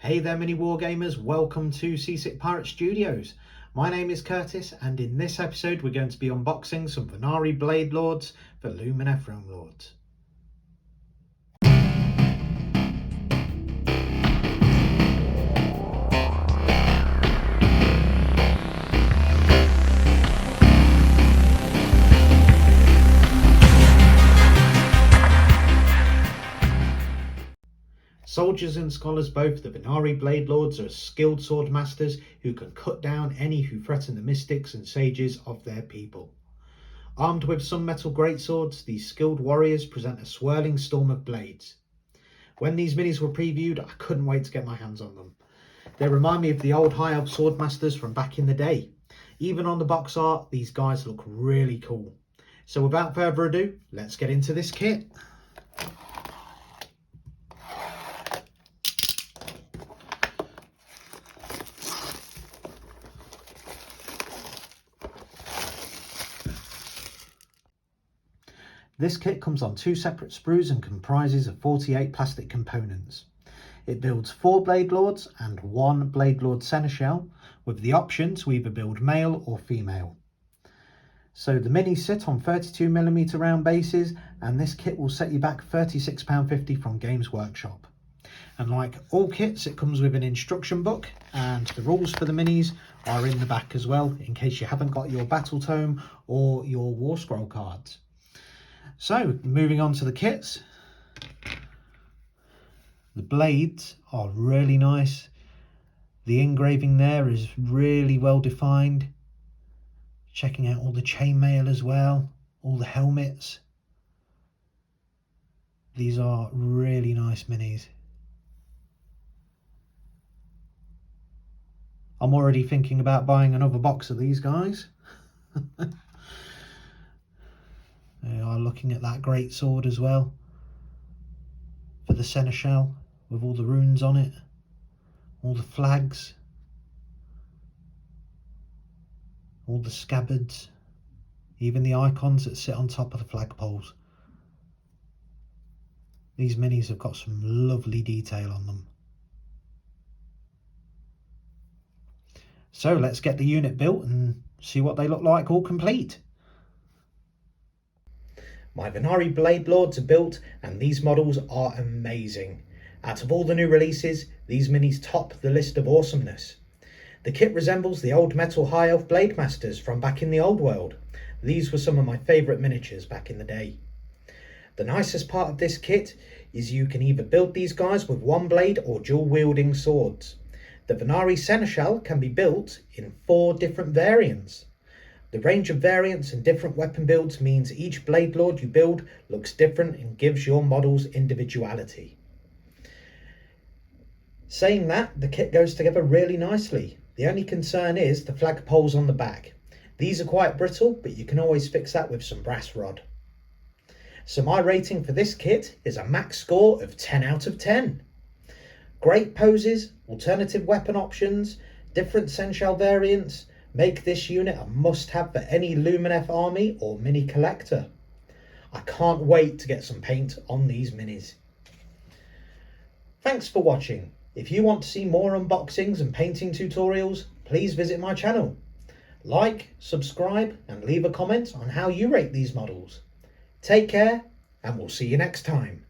Hey there mini wargamers, welcome to Seasick Pirate Studios. My name is Kurtis and in this episode we're going to be unboxing some Vanari Bladelords for Lumineth Lords. Soldiers and scholars both, the Vanari Bladelords are skilled sword masters who can cut down any who threaten the mystics and sages of their people. Armed with some metal greatswords, these skilled warriors present a swirling storm of blades. When these minis were previewed, I couldn't wait to get my hands on them. They remind me of the old High Elf sword masters from back in the day. Even on the box art, these guys look really cool. So without further ado, let's get into this kit. This kit comes on 2 separate sprues and comprises of 48 plastic components. It builds 4 Bladelords and 1 Bladelord Seneschal, with the option to either build male or female. So the minis sit on 32mm round bases, and this kit will set you back £36.50 from Games Workshop. And like all kits, it comes with an instruction book, and the rules for the minis are in the back as well, in case you haven't got your battle tome or your war scroll cards. So, moving on to the kits. The blades are really nice. The engraving there is really well defined. Checking out all the chainmail as well, all the helmets. These are really nice minis. I'm already thinking about buying another box of these guys. They are looking at that great sword as well for the Seneschal with all the runes on it, all the flags, all the scabbards, even the icons that sit on top of the flagpoles. These minis have got some lovely detail on them. So let's get the unit built and see what they look like all complete. My Vanari Bladelords are built and these models are amazing. Out of all the new releases, these minis top the list of awesomeness. The kit resembles the old metal High Elf Blade Masters from back in the old world. These were some of my favourite miniatures back in the day. The nicest part of this kit is you can either build these guys with one blade or dual wielding swords. The Vanari Seneschal can be built in 4 different variants. The range of variants and different weapon builds means each Bladelord you build looks different and gives your models individuality. Saying that, the kit goes together really nicely. The only concern is the flagpoles on the back. These are quite brittle, but you can always fix that with some brass rod. So my rating for this kit is a max score of 10 out of 10. Great poses, alternative weapon options, different Seneschal variants, make this unit a must-have for any Lumineth army or mini collector. I can't wait to get some paint on these minis. Thanks for watching. If you want to see more unboxings and painting tutorials, please visit my channel. Like, subscribe and leave a comment on how you rate these models. Take care and we'll see you next time.